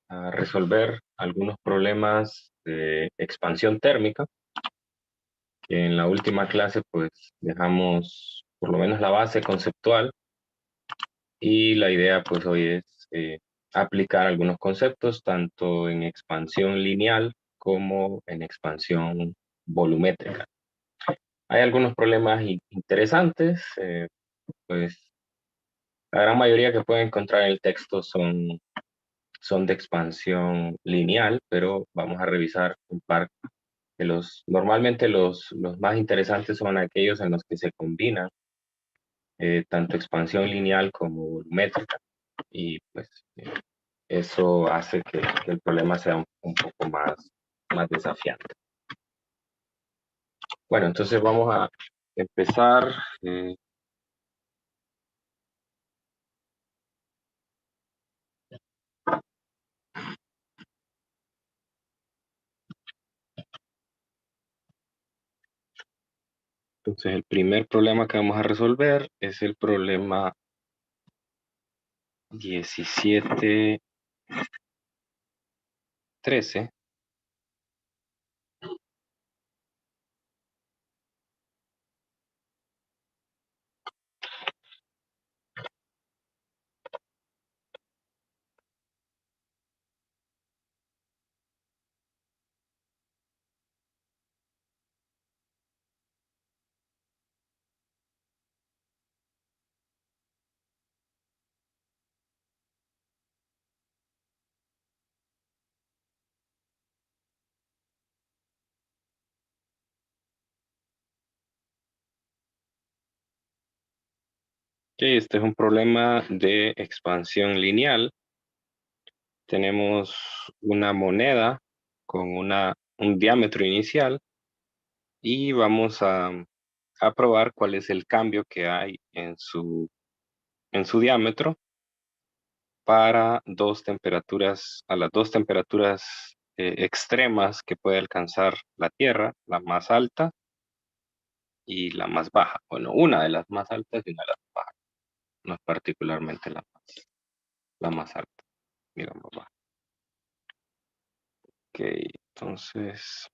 a resolver algunos problemas de expansión térmica, que en la última clase pues dejamos por lo menos la base conceptual y la idea pues hoy es aplicar algunos conceptos tanto en expansión lineal como en expansión volumétrica. Hay algunos problemas interesantes, pues la gran mayoría que pueden encontrar en el texto son de expansión lineal, pero vamos a revisar un par de normalmente los más interesantes son aquellos en los que se combinan tanto expansión lineal como volumétrica, y pues eso hace que el problema sea un poco más desafiante. Bueno, entonces vamos a empezar. eh, entonces el primer problema que vamos a resolver es el problema 1713. Este es un problema de expansión lineal. Tenemos una moneda con un diámetro inicial y vamos a probar cuál es el cambio que hay en su diámetro para a las dos temperaturas extremas que puede alcanzar la Tierra, la más alta y la más baja. Bueno, una de las más altas y una de las más bajas, no es particularmente la más alta, digamos, baja. Ok, entonces,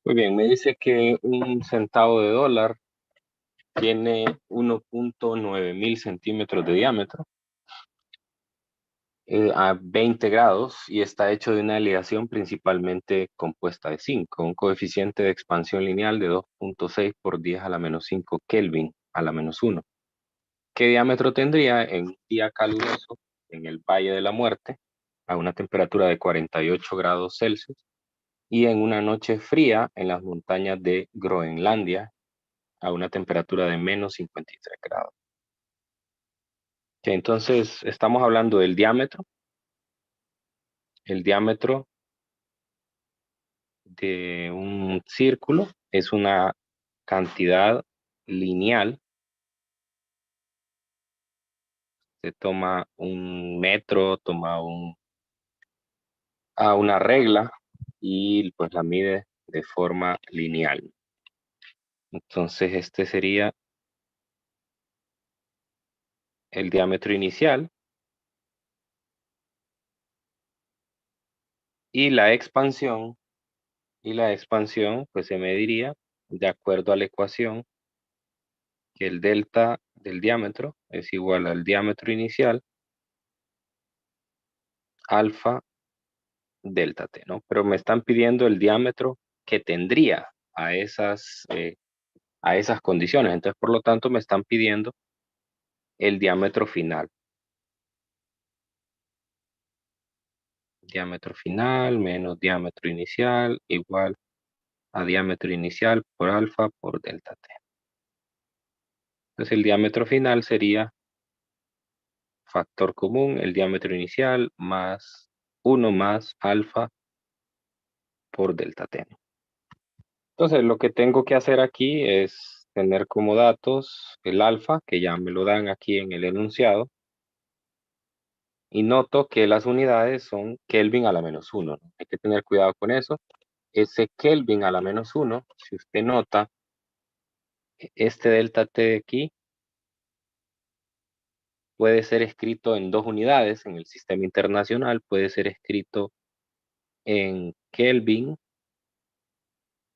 muy bien, me dice que un centavo de dólar tiene 1.9 mil centímetros de diámetro a 20 grados y está hecho de una aleación principalmente compuesta de zinc, con un coeficiente de expansión lineal de 2.6 por 10 a la menos 5 Kelvin a la menos 1. ¿Qué diámetro tendría en un día caluroso en el Valle de la Muerte a una temperatura de 48 grados Celsius y en una noche fría en las montañas de Groenlandia a una temperatura de menos 53 grados? Que entonces estamos hablando del diámetro. El diámetro de un círculo es una cantidad lineal. Se toma un metro, toma una regla y pues la mide de forma lineal. Entonces este sería el diámetro inicial y la expansión pues se mediría de acuerdo a la ecuación, que el delta del diámetro es igual al diámetro inicial alfa delta T, ¿no? Pero me están pidiendo el diámetro que tendría a esas condiciones. Entonces, por lo tanto, me están pidiendo el diámetro final. Diámetro final menos diámetro inicial igual a diámetro inicial por alfa por delta T. Entonces, el diámetro final sería factor común, el diámetro inicial más 1 más alfa por delta T. Entonces, lo que tengo que hacer aquí es tener como datos el alfa, que ya me lo dan aquí en el enunciado, y noto que las unidades son Kelvin a la menos 1, ¿no? Hay que tener cuidado con eso. Ese Kelvin a la menos 1, si usted nota, este delta T de aquí puede ser escrito en 2 unidades en el sistema internacional, puede ser escrito en Kelvin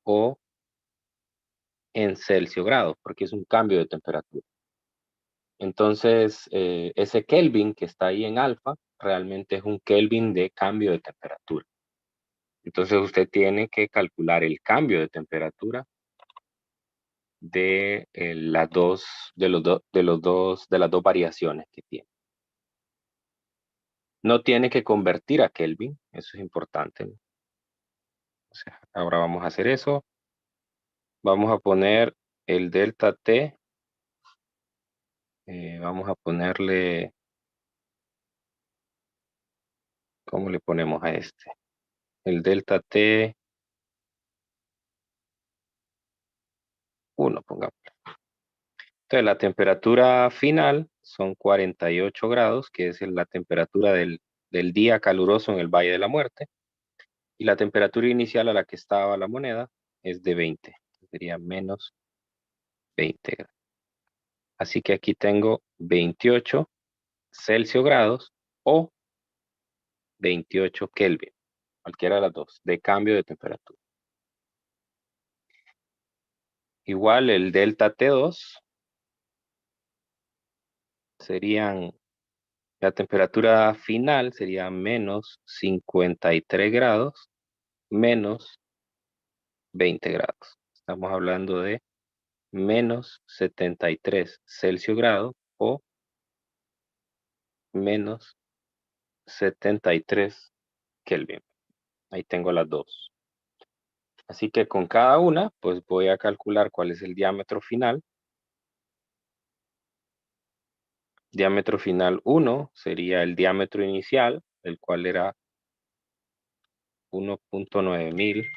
o en Celsius grados, porque es un cambio de temperatura. Entonces, ese Kelvin que está ahí en alfa, realmente es un Kelvin de cambio de temperatura. Entonces, usted tiene que calcular el cambio de temperatura de las dos, de las dos variaciones que tiene. No tiene que convertir a Kelvin, eso es importante, ¿no? O sea, ahora vamos a hacer eso. Vamos a poner el delta T. Vamos a ponerle, ¿cómo le ponemos a este? El delta T 1, pongamos. Entonces, la temperatura final son 48 grados, que es la temperatura del día caluroso en el Valle de la Muerte. Y la temperatura inicial a la que estaba la moneda es de 20. Sería menos 20 grados. Así que aquí tengo 28 Celsius grados o 28 Kelvin. Cualquiera de las dos, de cambio de temperatura. Igual el delta T2 serían, la temperatura final sería menos 53 grados menos 20 grados. Estamos hablando de menos 73 Celsius grados o menos 73 Kelvin. Ahí tengo las dos. Así que con cada una, pues voy a calcular cuál es el diámetro final. Diámetro final 1 sería el diámetro inicial, el cual era 1.9 mil.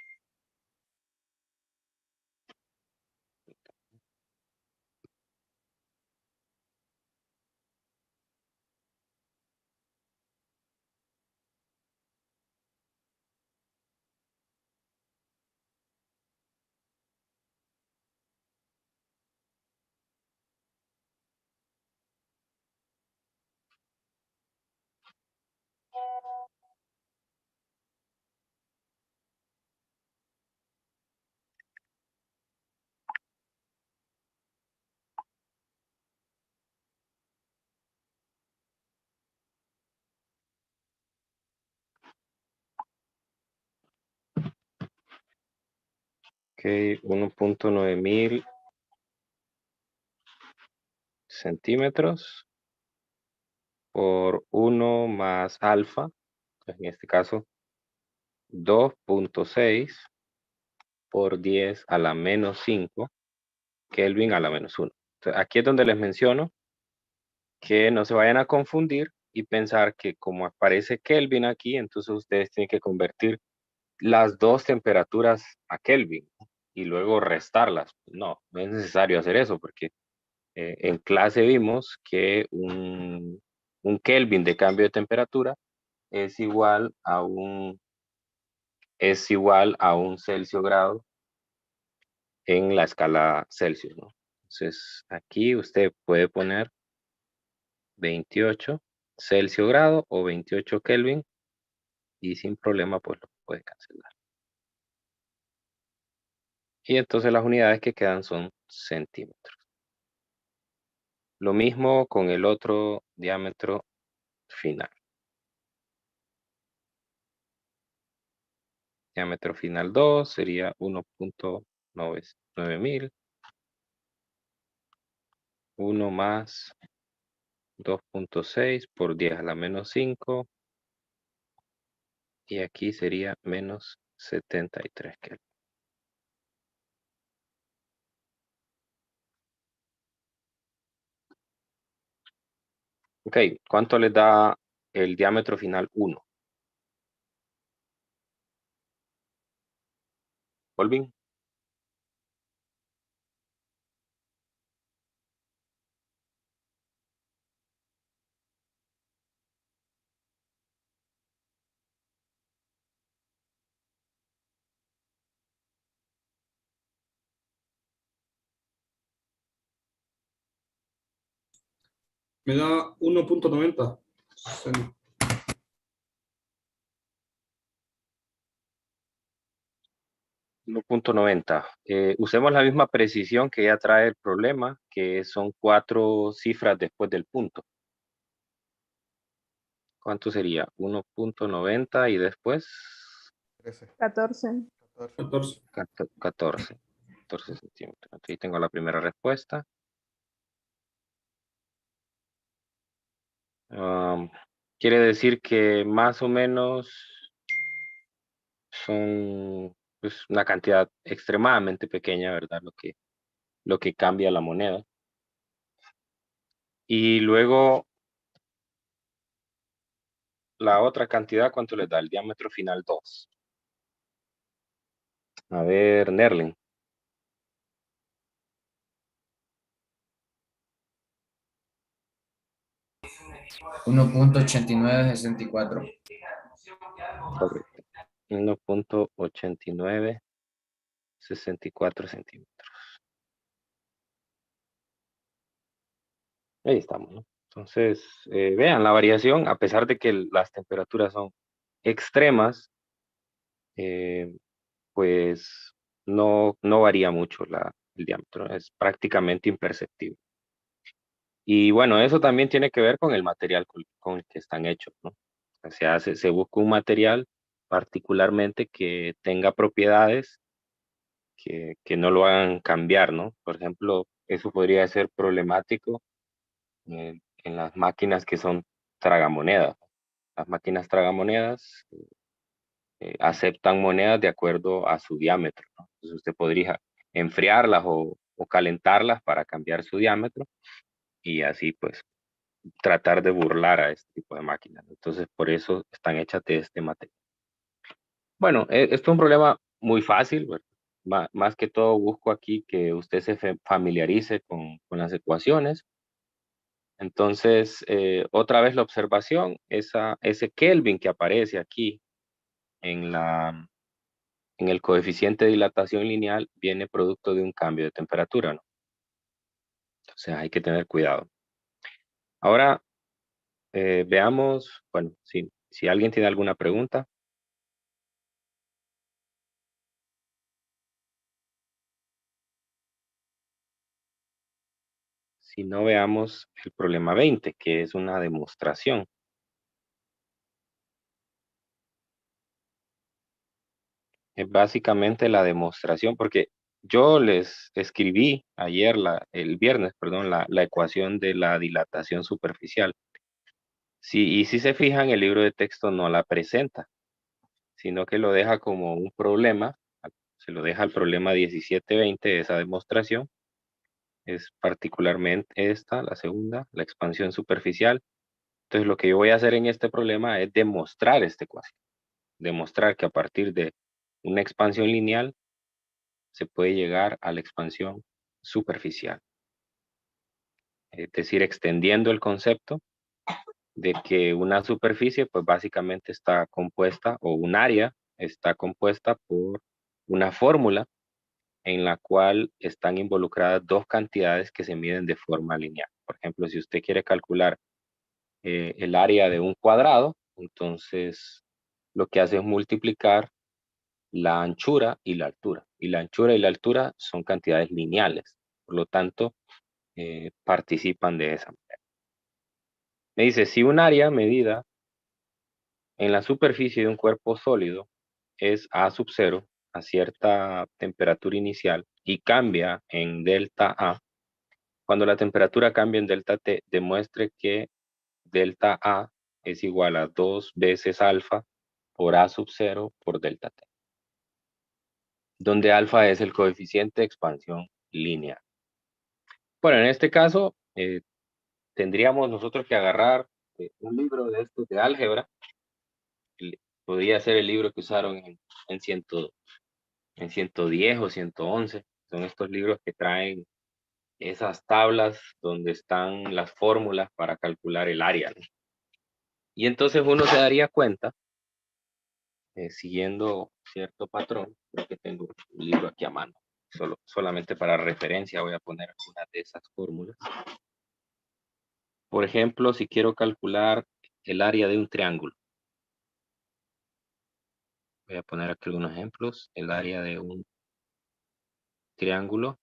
Ok, 1.9 mil centímetros por 1 más alfa, en este caso 2.6 por 10 a la menos 5 Kelvin a la menos 1. Entonces, aquí es donde les menciono que no se vayan a confundir y pensar que como aparece Kelvin aquí, entonces ustedes tienen que convertir las dos temperaturas a Kelvin y luego restarlas. No, no es necesario hacer eso porque en clase vimos que un Kelvin de cambio de temperatura es igual a un Celsius grado en la escala Celsius, ¿no? Entonces, aquí usted puede poner 28 Celsius grado o 28 Kelvin y sin problema pues lo puede cancelar. Y entonces las unidades que quedan son centímetros. Lo mismo con el otro diámetro final. Diámetro final 2 sería 1.9000. 1 más 2.6 por 10 a la menos 5. Y aquí sería menos 73 Kelvin. Ok, ¿cuánto les da el diámetro final 1? Colvin. Me da 1.90. 1.90. Usemos la misma precisión que ya trae el problema, que son 4 cifras después del punto. ¿Cuánto sería? 1.90 y después 14. 14. 14 centímetros. Aquí tengo la primera respuesta. Quiere decir que más o menos son pues, una cantidad extremadamente pequeña, ¿verdad? Lo que cambia la moneda. Y luego la otra cantidad, ¿cuánto le da? El diámetro final 2. A ver, Nerlin. 1.8964. Correcto. 1.8964 centímetros. Ahí estamos, ¿no? Entonces, vean la variación, a pesar de que las temperaturas son extremas, eh, pues no varía mucho el diámetro, es prácticamente imperceptible. Y bueno, eso también tiene que ver con el material con el que están hechos, ¿no? Se busca un material particularmente que tenga propiedades que no lo hagan cambiar, ¿no? Por ejemplo, eso podría ser problemático en las máquinas que son tragamonedas. Las máquinas tragamonedas aceptan monedas de acuerdo a su diámetro, ¿no? Entonces usted podría enfriarlas o calentarlas para cambiar su diámetro y así pues tratar de burlar a este tipo de máquinas. Entonces por eso están hechas de este material. Bueno, esto es un problema muy fácil, ¿verdad? Más que todo busco aquí que usted se familiarice con las ecuaciones. Entonces, otra vez la observación, ese Kelvin que aparece aquí en en el coeficiente de dilatación lineal viene producto de un cambio de temperatura, ¿no? Entonces hay que tener cuidado. Ahora veamos, bueno, si alguien tiene alguna pregunta. Si no, veamos el problema 20, que es una demostración. Es básicamente la demostración, porque yo les escribí ayer, el viernes, perdón, la ecuación de la dilatación superficial. Sí, y si se fijan, el libro de texto no la presenta, sino que lo deja como un problema, se lo deja el problema 1720 de esa demostración. Es particularmente esta, la segunda, la expansión superficial. Entonces, lo que yo voy a hacer en este problema es demostrar esta ecuación. Demostrar que a partir de una expansión lineal se puede llegar a la expansión superficial. Es decir, extendiendo el concepto de que una superficie, pues básicamente está compuesta, o un área está compuesta por una fórmula en la cual están involucradas dos cantidades que se miden de forma lineal. Por ejemplo, si usted quiere calcular el área de un cuadrado, entonces lo que hace es multiplicar la anchura y la altura. Y la anchura y la altura son cantidades lineales. Por lo tanto, participan de esa manera. Me dice, si un área medida en la superficie de un cuerpo sólido es A sub 0 a cierta temperatura inicial y cambia en delta A, cuando la temperatura cambia en delta T, demuestre que delta A es igual a 2 veces alfa por A sub 0 por delta T, donde alfa es el coeficiente de expansión lineal. Bueno, en este caso, tendríamos nosotros que agarrar un libro de estos de álgebra. Podría ser el libro que usaron en 110 o 111. Son estos libros que traen esas tablas donde están las fórmulas para calcular el área, ¿no? Y entonces uno se daría cuenta, siguiendo cierto patrón, creo que tengo un libro aquí a mano, solamente para referencia voy a poner algunas de esas fórmulas. Por ejemplo, si quiero calcular el área de un triángulo, voy a poner aquí algunos ejemplos. El área de un triángulo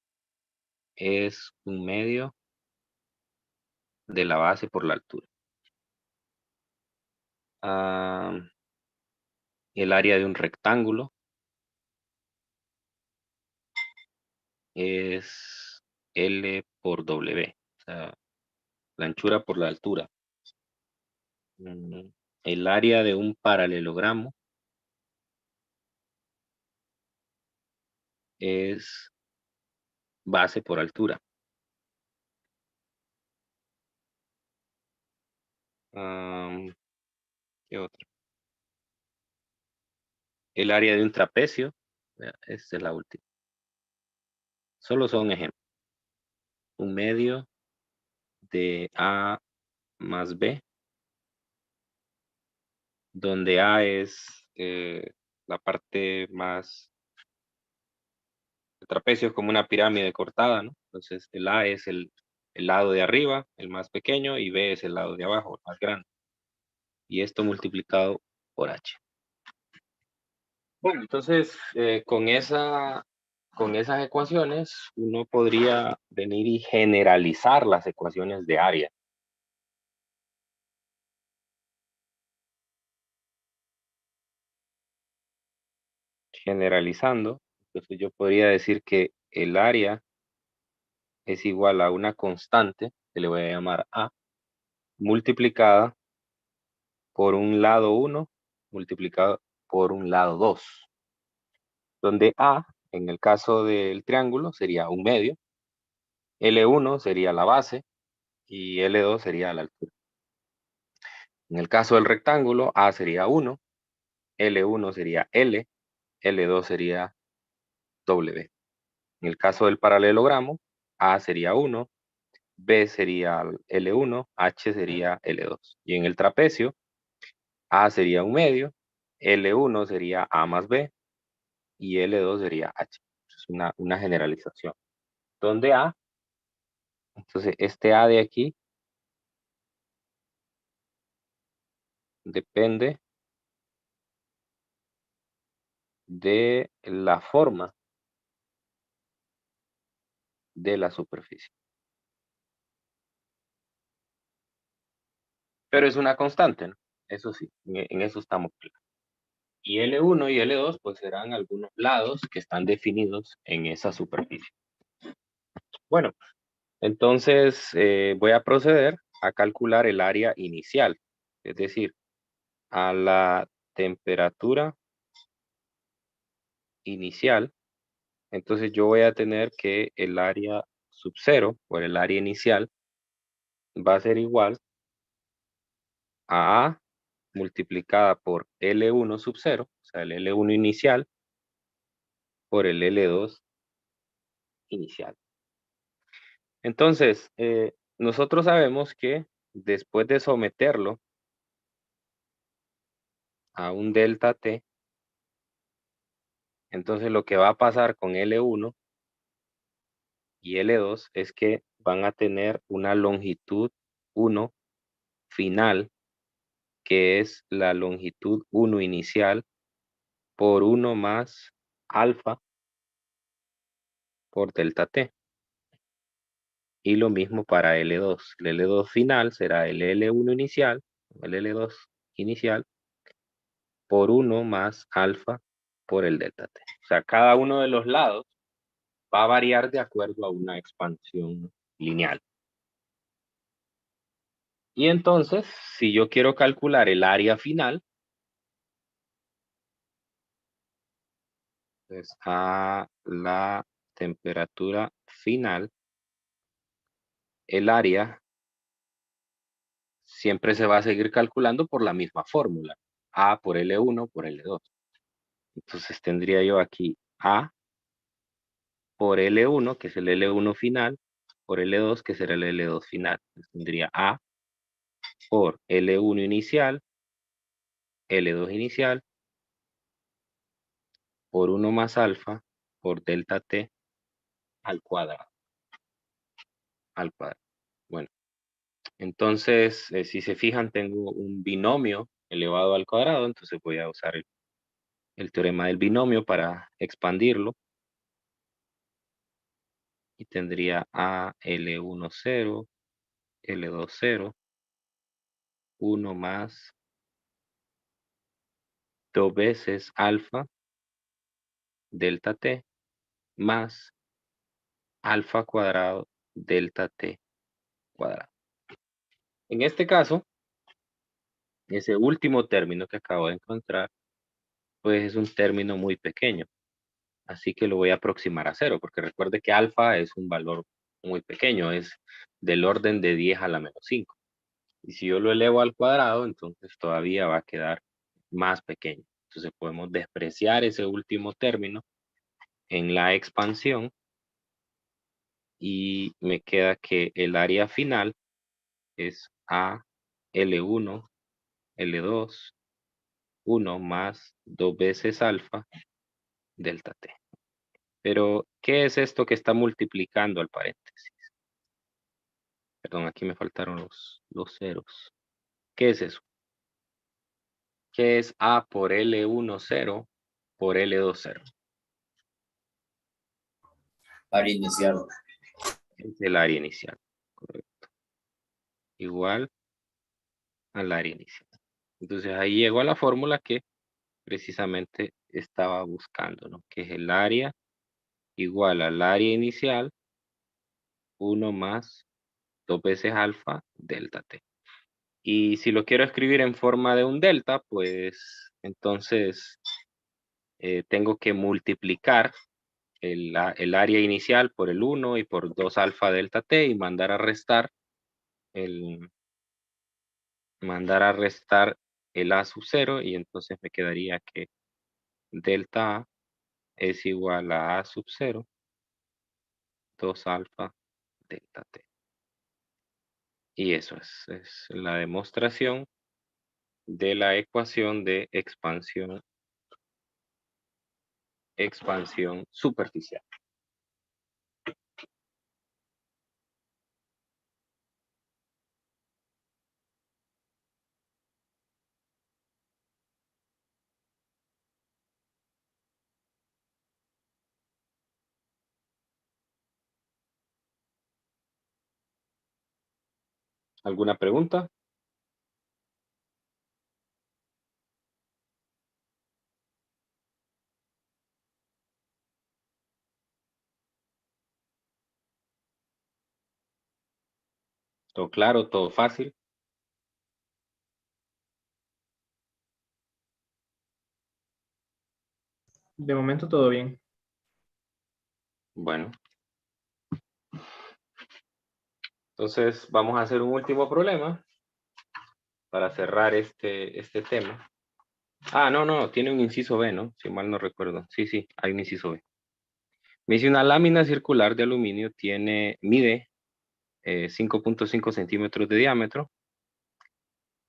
es un medio de la base por la altura. El área de un rectángulo es L por W, o sea, la anchura por la altura. El área de un paralelogramo es base por altura. ¿Qué otro? El área de un trapecio, esta es la última. Solo son ejemplos. Un medio de A más B, donde A es la parte más... El trapecio es como una pirámide cortada, ¿no? Entonces el A es el lado de arriba, el más pequeño, y B es el lado de abajo, el más grande. Y esto multiplicado por H. Bueno, entonces con esas ecuaciones uno podría venir y generalizar las ecuaciones de área. Generalizando, entonces yo podría decir que el área es igual a una constante, que le voy a llamar A, multiplicada por un lado 1, multiplicado por un lado 2. Donde A, en el caso del triángulo, sería un medio, L1 sería la base y L2 sería la altura. En el caso del rectángulo, A sería 1, L1 sería L, L2 sería W. En el caso del paralelogramo, A sería 1, B sería L1, H sería L2. Y en el trapecio, A sería un medio, L1 sería A más B y L2 sería H. Es una generalización. Donde A, entonces este A de aquí depende de la forma de la superficie. Pero es una constante, ¿no? Eso sí, en eso estamos claros. Y L1 y L2 pues serán algunos lados que están definidos en esa superficie. Bueno, entonces voy a proceder a calcular el área inicial, es decir, a la temperatura inicial. Entonces yo voy a tener que el área sub 0 o el área inicial va a ser igual a A multiplicada por L1 sub 0, o sea, el L1 inicial, por el L2 inicial. Entonces, nosotros sabemos que después de someterlo a un delta T, entonces lo que va a pasar con L1 y L2 es que van a tener una longitud 1 final, que es la longitud 1 inicial por 1 más alfa por delta T. Y lo mismo para L2. El L2 final será el L1 inicial, el L2 inicial, por 1 más alfa por el delta t. O sea, cada uno de los lados va a variar de acuerdo a una expansión lineal. Y entonces, si yo quiero calcular el área final, pues a la temperatura final, el área siempre se va a seguir calculando por la misma fórmula. A por L1 por L2. Entonces tendría yo aquí A por L1, que es el L1 final, por L2, que será el L2 final. Entonces tendría A por L1 inicial, L2 inicial, por 1 más alfa, por delta T al cuadrado. Al cuadrado. Bueno, entonces, si se fijan, tengo un binomio elevado al cuadrado, entonces voy a usar el teorema del binomio para expandirlo. Y tendría a L1 0, L2 0, 1 más 2 veces alfa delta t más alfa cuadrado delta t cuadrado. En este caso, ese último término que acabo de encontrar, pues es un término muy pequeño. Así que lo voy a aproximar a 0, porque recuerde que alfa es un valor muy pequeño, es del orden de 10 a la menos 5. Y si yo lo elevo al cuadrado, entonces todavía va a quedar más pequeño. Entonces podemos despreciar ese último término en la expansión y me queda que el área final es A L1, L2, 1 más 2 veces alfa delta T. Pero, ¿qué es esto que está multiplicando al paréntesis? Perdón, aquí me faltaron los ceros. ¿Qué es eso? ¿Qué es A por L1 0 por L2 0? Área inicial. Es el área inicial, correcto. Igual al área inicial. Entonces ahí llego a la fórmula que precisamente estaba buscando, ¿no? Que es el área igual al área inicial, 1 más 2 veces alfa delta t. Y si lo quiero escribir en forma de un delta, pues entonces tengo que multiplicar el área inicial por el 1 y por 2 alfa delta t y mandar a restar el a sub 0 y entonces me quedaría que delta a es igual a sub 0, 2 alfa delta t. Y eso es la demostración de la ecuación de expansión superficial. ¿Alguna pregunta? ¿Todo claro? ¿Todo fácil? De momento todo bien. Bueno. Entonces vamos a hacer un último problema para cerrar este tema. Ah, no, tiene un inciso B, ¿no? Si mal no recuerdo. Sí, hay un inciso B. Me dice una lámina circular de aluminio mide 5.5 centímetros de diámetro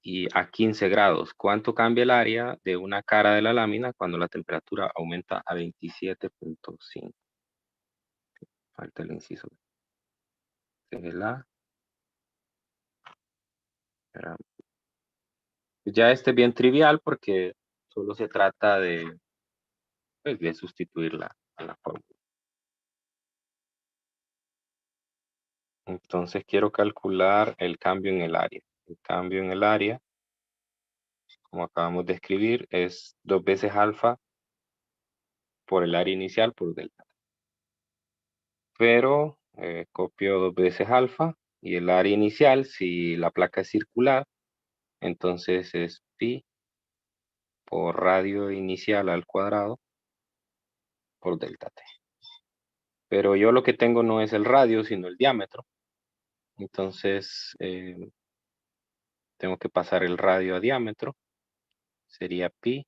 y a 15 grados. ¿Cuánto cambia el área de una cara de la lámina cuando la temperatura aumenta a 27.5? Falta el inciso B. Es la... Ya este es bien trivial porque solo se trata pues, de sustituir la fórmula. Entonces quiero calcular el cambio en el área. El cambio en el área, como acabamos de escribir, es 2 veces alfa por el área inicial por delta T. Pero copio 2 veces alfa y el área inicial, si la placa es circular, entonces es pi por radio inicial al cuadrado por delta T. Pero yo lo que tengo no es el radio, sino el diámetro. Entonces, tengo que pasar el radio a diámetro. Sería pi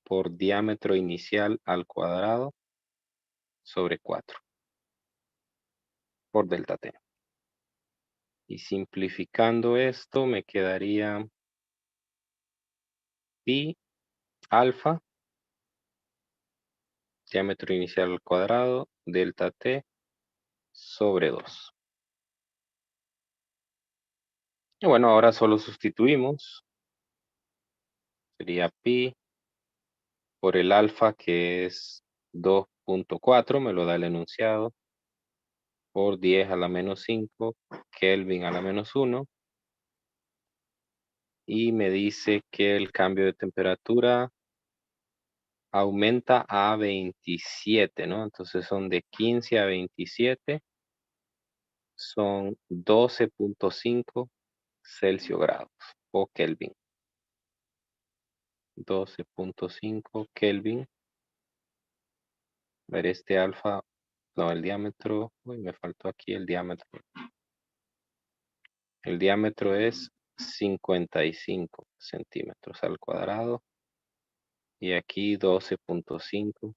por diámetro inicial al cuadrado sobre 4 por delta T. Y simplificando esto, me quedaría pi alfa, diámetro inicial al cuadrado, delta T sobre 2. Y bueno, ahora solo sustituimos. Sería pi por el alfa, que es 2.4, me lo da el enunciado, por 10 a la menos 5, Kelvin a la menos 1. Y me dice que el cambio de temperatura aumenta a 27, ¿no? Entonces son de 15 a 27, son 12.5 Celsius grados o Kelvin. 12.5 Kelvin. Ver este alfa, no, el diámetro, uy, me faltó aquí el diámetro. El diámetro es 55 centímetros al cuadrado. Y aquí 12.5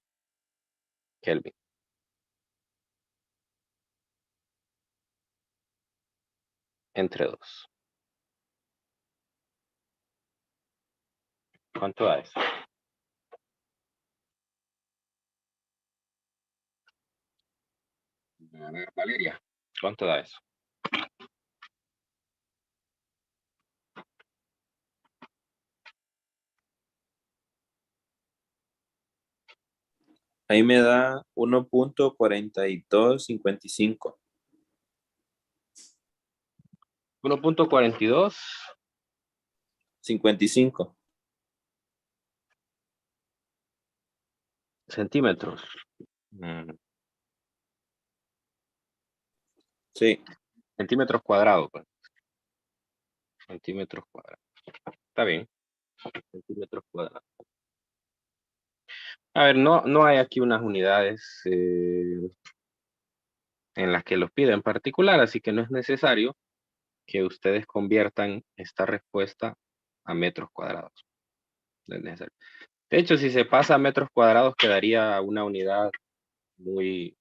Kelvin. Entre 2. ¿Cuánto da eso? A ver, Valeria, ¿cuánto da eso? Ahí me da 1.4255. 1.42 55. centímetros. Sí. Centímetros cuadrados, pues. Centímetros cuadrados. Está bien. Centímetros cuadrados. A ver, no hay aquí unas unidades en las que los pida en particular, así que no es necesario que ustedes conviertan esta respuesta a metros cuadrados. No es necesario. De hecho, si se pasa a metros cuadrados, quedaría una unidad muy,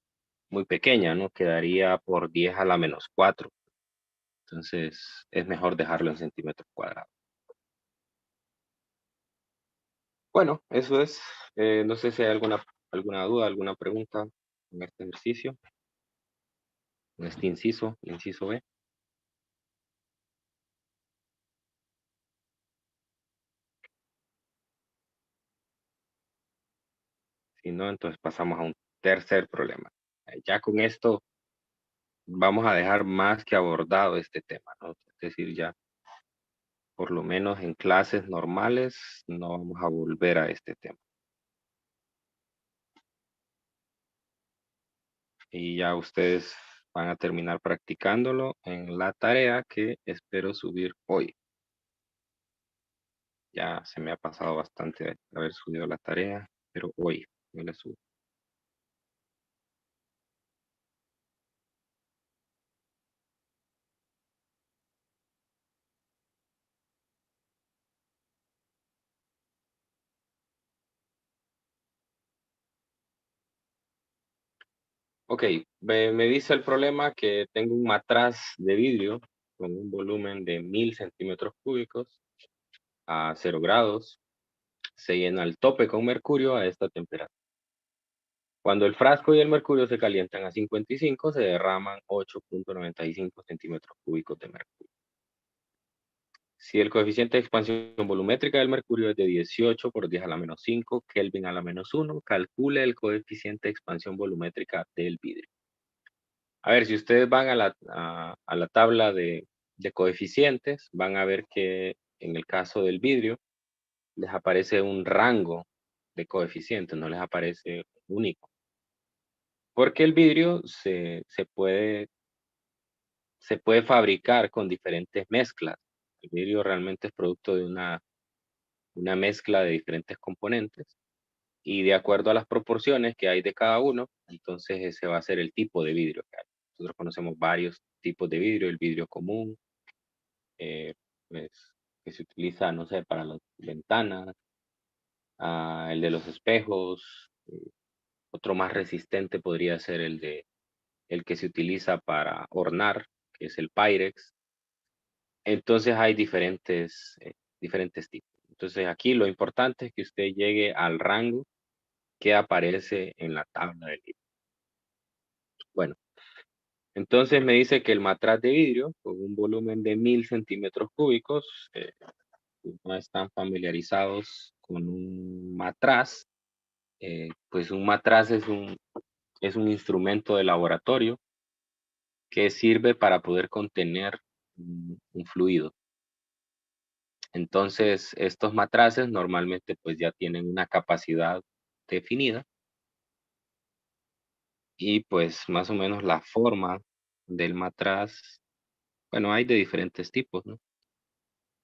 muy pequeña, ¿no? Quedaría por 10 a la menos 4. Entonces, es mejor dejarlo en centímetros cuadrados. Bueno, eso es. No sé si hay alguna duda, alguna pregunta en este ejercicio, en este inciso B. Si no, entonces pasamos a un tercer problema. Ya con esto vamos a dejar más que abordado este tema, ¿no? Es decir, ya por lo menos en clases normales no vamos a volver a este tema. Y ya ustedes van a terminar practicándolo en la tarea que espero subir hoy. Ya se me ha pasado bastante haber subido la tarea, pero hoy me la subo. Ok, me dice el problema que tengo un matraz de vidrio con un volumen de 1000 centímetros cúbicos a 0 grados. Se llena al tope con mercurio a esta temperatura. Cuando el frasco y el mercurio se calientan a 55, se derraman 8.95 centímetros cúbicos de mercurio. Si el coeficiente de expansión volumétrica del mercurio es de 18 por 10 a la menos 5 Kelvin a la menos 1, calcule el coeficiente de expansión volumétrica del vidrio. A ver, si ustedes van a la tabla de coeficientes, van a ver que en el caso del vidrio les aparece un rango de coeficientes, no les aparece único. Porque el vidrio se puede fabricar con diferentes mezclas. El vidrio realmente es producto de una mezcla de diferentes componentes y de acuerdo a las proporciones que hay de cada uno, entonces ese va a ser el tipo de vidrio que hay. Nosotros conocemos varios tipos de vidrio, el vidrio común, pues, que se utiliza, no sé, para las ventanas, el de los espejos, otro más resistente podría ser el que se utiliza para hornar, que es el Pyrex. Entonces hay diferentes tipos. Entonces aquí lo importante es que usted llegue al rango que aparece en la tabla del libro. Bueno, entonces me dice que el matraz de vidrio con un volumen de 1000 centímetros cúbicos, si no están familiarizados con un matraz, pues un matraz es un instrumento de laboratorio que sirve para poder contener un fluido. Entonces, estos matraces normalmente pues ya tienen una capacidad definida y pues más o menos la forma del matraz, bueno, hay de diferentes tipos, ¿no?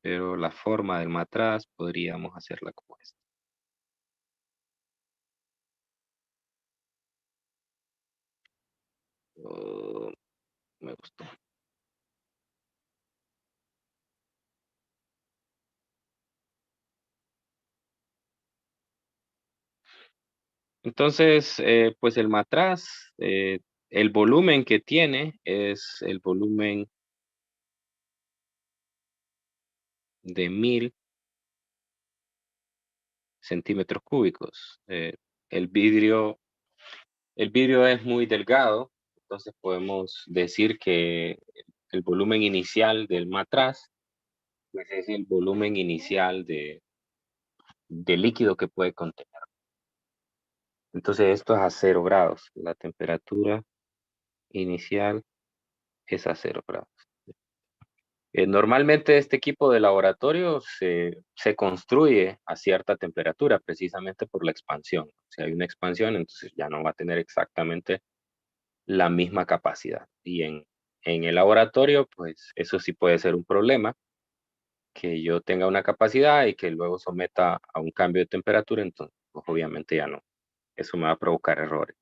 Pero la forma del matraz podríamos hacerla como esta. Oh, me gustó. Entonces, pues el matraz, el volumen que tiene es el volumen de 1000 centímetros cúbicos. El vidrio es muy delgado, entonces podemos decir que el volumen inicial del matraz pues es el volumen inicial de líquido que puede contener. Entonces esto es a 0 grados. La temperatura inicial es a 0 grados. Normalmente este equipo de laboratorio se construye a cierta temperatura precisamente por la expansión. Si hay una expansión, entonces ya no va a tener exactamente la misma capacidad. Y en el laboratorio, pues eso sí puede ser un problema, que yo tenga una capacidad y que luego someta a un cambio de temperatura, entonces pues, obviamente ya no. Eso me va a provocar errores.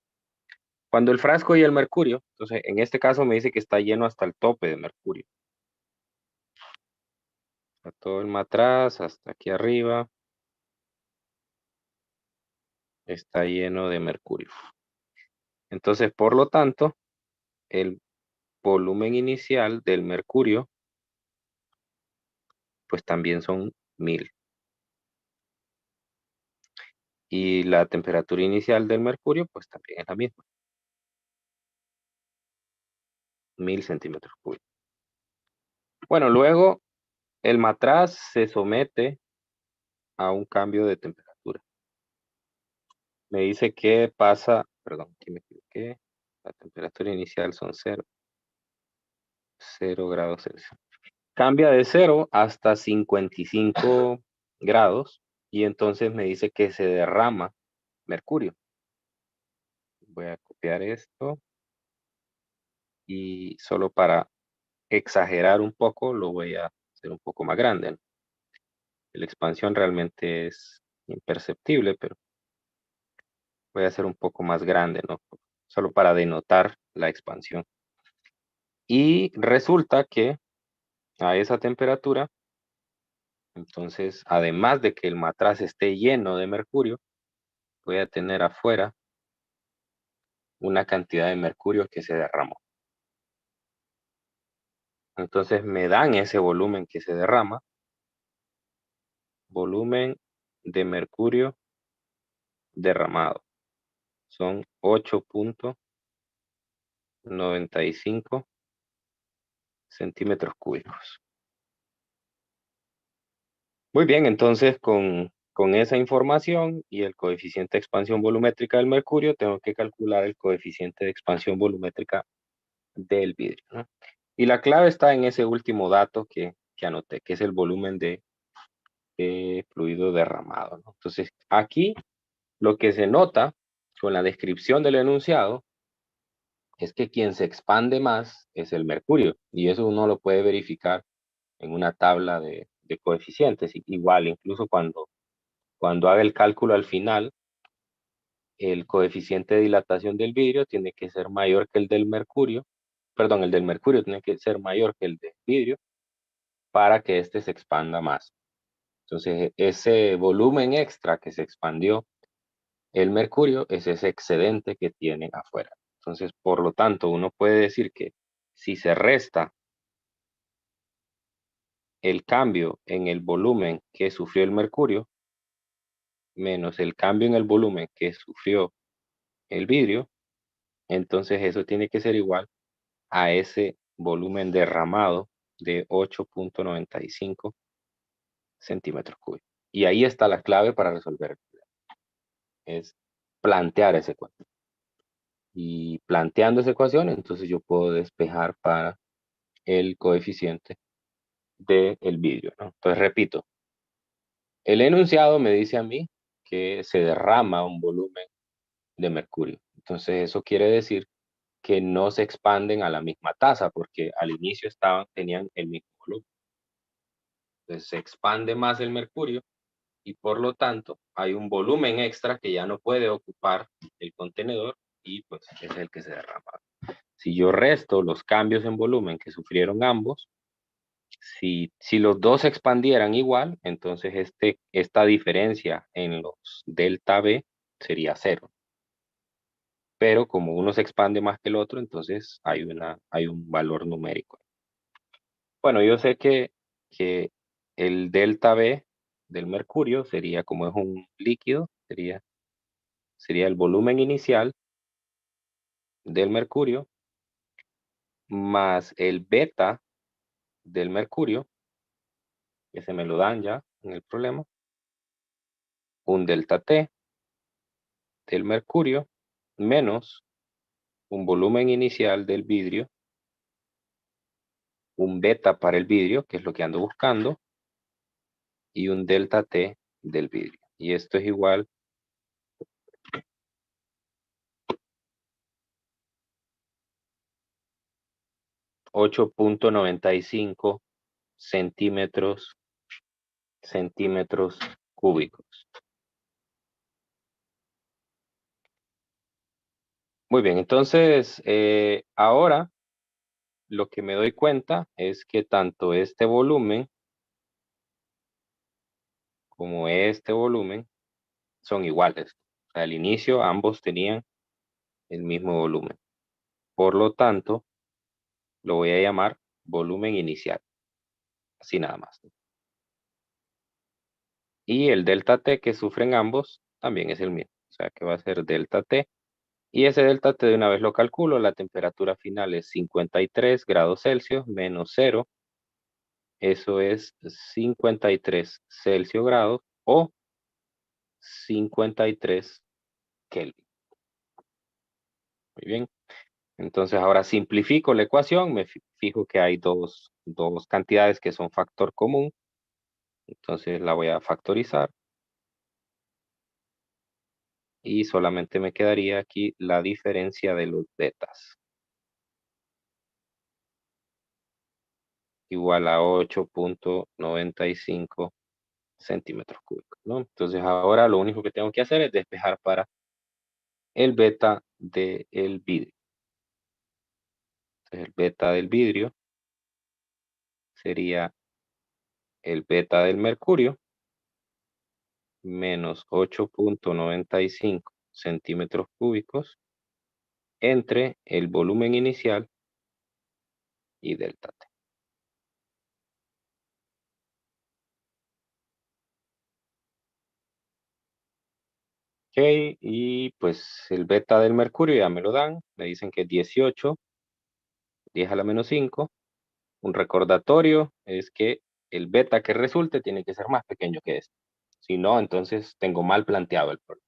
Cuando el frasco y el mercurio, entonces en este caso me dice que está lleno hasta el tope de mercurio. A todo el matraz, hasta aquí arriba, está lleno de mercurio. Entonces, por lo tanto, el volumen inicial del mercurio, pues también son 1000. Y la temperatura inicial del mercurio, pues también es la misma. 1000 centímetros cúbicos. Bueno, luego el matraz se somete a un cambio de temperatura. Me dice que pasa, perdón, aquí me equivoqué. La temperatura inicial son 0 grados Celsius. Cambia de 0 hasta 55 grados y entonces me dice que se derrama mercurio. Voy a copiar esto y solo para exagerar un poco lo voy a hacer un poco más grande, ¿no? La expansión realmente es imperceptible, pero voy a hacer un poco más grande, ¿no? Solo para denotar la expansión. Y resulta que a esa temperatura, entonces, además de que el matraz esté lleno de mercurio, voy a tener afuera una cantidad de mercurio que se derramó. Entonces me dan ese volumen que se derrama, volumen de mercurio derramado. Son 8.95 centímetros cúbicos. Muy bien, entonces con esa información y el coeficiente de expansión volumétrica del mercurio, tengo que calcular el coeficiente de expansión volumétrica del vidrio, ¿no? Y la clave está en ese último dato que anoté, que es el volumen de fluido derramado, ¿no? Entonces, aquí lo que se nota con la descripción del enunciado es que quien se expande más es el mercurio, y eso uno lo puede verificar en una tabla de coeficientes. Igual, incluso cuando haga el cálculo al final, el coeficiente de dilatación del vidrio tiene que ser mayor que el del mercurio, perdón, el del mercurio tiene que ser mayor que el del vidrio para que éste se expanda más. Entonces, ese volumen extra que se expandió el mercurio es ese excedente que tiene afuera. Entonces, por lo tanto, uno puede decir que si se resta el cambio en el volumen que sufrió el mercurio, menos el cambio en el volumen que sufrió el vidrio, entonces eso tiene que ser igual a ese volumen derramado de 8.95 centímetros cúbicos. Y ahí está la clave para resolver el problema. Es plantear esa ecuación. Y planteando esa ecuación, entonces yo puedo despejar para el coeficiente del vidrio, ¿no? Entonces repito, el enunciado me dice a mí que se derrama un volumen de mercurio. Entonces eso quiere decir que no se expanden a la misma tasa, porque al inicio tenían el mismo volumen. Entonces se expande más el mercurio y por lo tanto hay un volumen extra que ya no puede ocupar el contenedor y pues es el que se derrama. Si yo resto los cambios en volumen que sufrieron ambos, si los dos se expandieran igual, entonces esta diferencia en los delta B sería 0. Pero como uno se expande más que el otro, entonces hay un valor numérico. Bueno, yo sé que el delta B del mercurio sería, como es un líquido, sería el volumen inicial del mercurio más el beta del mercurio, que se me lo dan ya en el problema, un delta T del mercurio menos un volumen inicial del vidrio, un beta para el vidrio, que es lo que ando buscando, y un delta T del vidrio. Y esto es igual a 8.95 centímetros cúbicos. Muy bien, entonces ahora lo que me doy cuenta es que tanto este volumen como este volumen son iguales. O sea, al inicio ambos tenían el mismo volumen. Por lo tanto, lo voy a llamar volumen inicial. Así nada más. Y el delta T que sufren ambos también es el mismo. O sea que va a ser delta T. Y ese delta T de una vez lo calculo. La temperatura final es 53 grados Celsius menos 0. Eso es 53 Celsius grados o 53 Kelvin. Muy bien. Entonces ahora simplifico la ecuación. Me fijo que hay dos cantidades que son factor común. Entonces la voy a factorizar. Y solamente me quedaría aquí la diferencia de los betas. Igual a 8.95 centímetros cúbicos, ¿no? Entonces ahora lo único que tengo que hacer es despejar para el beta del vidrio. Entonces el beta del vidrio sería el beta del mercurio menos 8.95 centímetros cúbicos entre el volumen inicial y delta T. Ok, y pues el beta del mercurio ya me lo dan, me dicen que es 18, 10 a la menos 5. Un recordatorio es que el beta que resulte tiene que ser más pequeño que este. Si no, entonces tengo mal planteado el problema.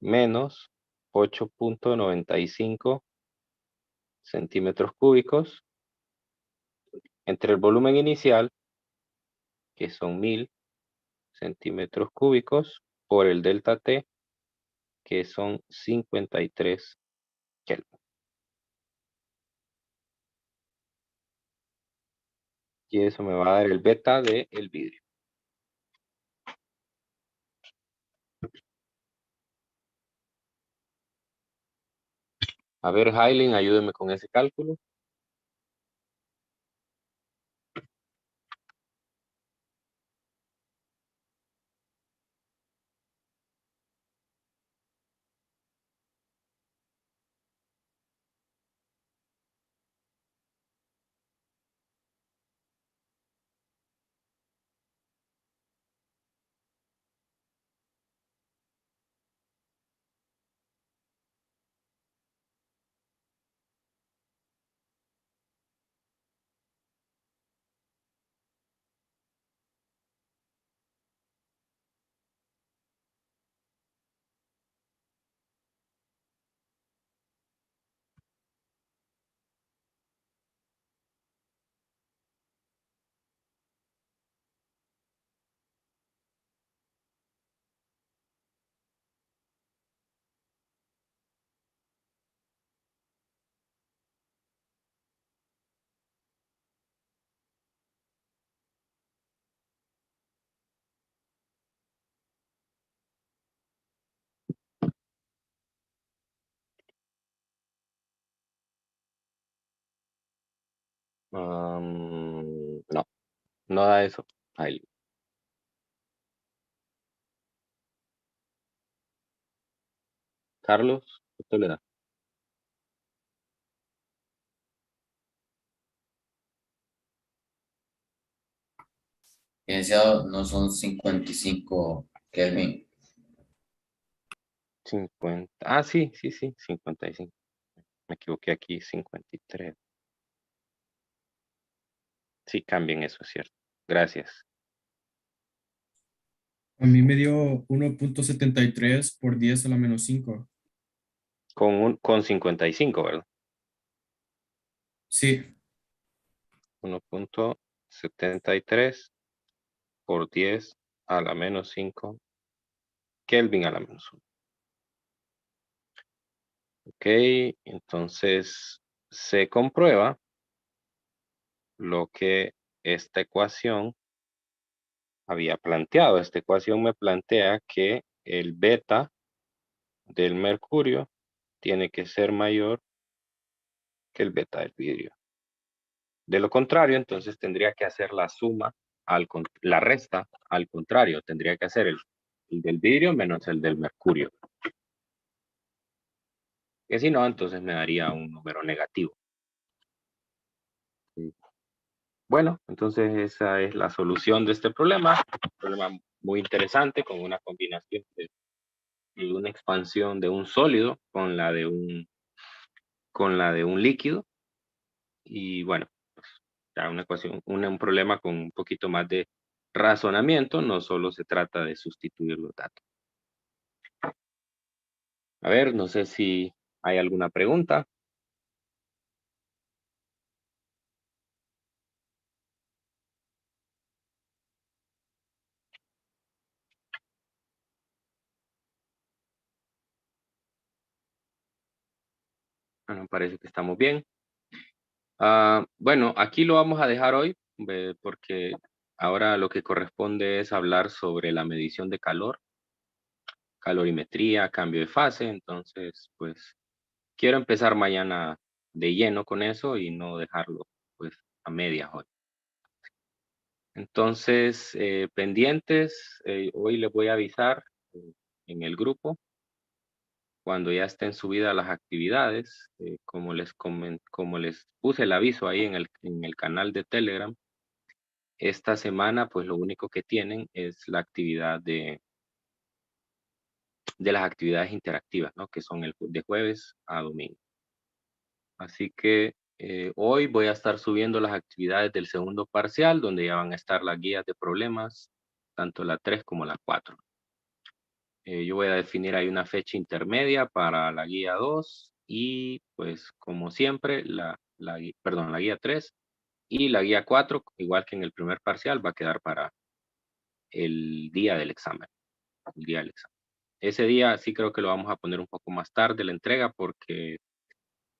Menos 8.95 centímetros cúbicos entre el volumen inicial, que son 1000 centímetros cúbicos, por el delta T, que son 53 Kelvin. Y eso me va a dar el beta del vidrio. A ver, Hailin, ayúdeme con ese cálculo. No, no da eso, Hailin. Carlos, ¿usted le da? Licenciado, no son 55 Kelvin. 50. Ah, sí, 55. Me equivoqué aquí, 53. Sí, cambien eso, es cierto. Gracias. A mí me dio 1.73 por 10 a la menos 5. Con 55, ¿verdad? Sí, 1.73 por 10 a la menos 5 Kelvin a la menos 1. Ok, entonces se comprueba lo que esta ecuación había planteado. Esta ecuación me plantea que el beta del mercurio tiene que ser mayor que el beta del vidrio. De lo contrario, entonces tendría que hacer la suma, la resta al contrario. Tendría que hacer el del vidrio menos el del mercurio. Que si no, entonces me daría un número negativo. Bueno, entonces esa es la solución de este problema. Un problema muy interesante con una combinación de una expansión de un sólido con la de un líquido. Y bueno, pues, ya una ecuación, un problema con un poquito más de razonamiento, no solo se trata de sustituir los datos. A ver, no sé si hay alguna pregunta. Bueno, parece que estamos bien. Bueno, aquí lo vamos a dejar hoy porque ahora lo que corresponde es hablar sobre la medición de calor, calorimetría, cambio de fase. Entonces, pues quiero empezar mañana de lleno con eso y no dejarlo pues a medias hoy. Entonces, pendientes, hoy les voy a avisar en el grupo cuando ya estén subidas las actividades, como les puse el aviso ahí en el canal de Telegram. Esta semana, pues lo único que tienen es la actividad de las actividades interactivas, ¿no? Que son de jueves a domingo. Así que hoy voy a estar subiendo las actividades del segundo parcial, donde ya van a estar las guías de problemas, tanto la 3 como la 4. Yo voy a definir ahí una fecha intermedia para la guía 2 y pues como siempre la guía 3 y la guía 4, igual que en el primer parcial, va a quedar para el día del examen. ese día sí creo que lo vamos a poner un poco más tarde la entrega porque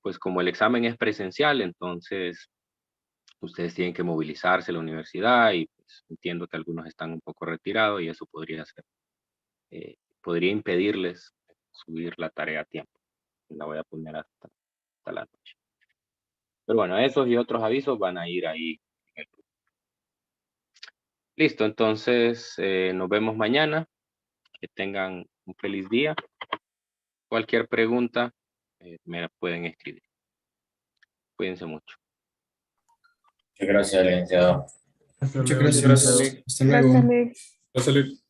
pues como el examen es presencial, entonces ustedes tienen que movilizarse a la universidad y pues, entiendo que algunos están un poco retirados y eso podría ser, podría impedirles subir la tarea a tiempo. La voy a poner hasta la noche. Pero bueno, esos y otros avisos van a ir ahí en el grupo. Listo, entonces nos vemos mañana. Que tengan un feliz día. Cualquier pregunta me la pueden escribir. Cuídense mucho. Muchas gracias, licenciado. Muchas Gracias, gracias. Lick. Hasta luego. Gracias, Lick. Va a salir.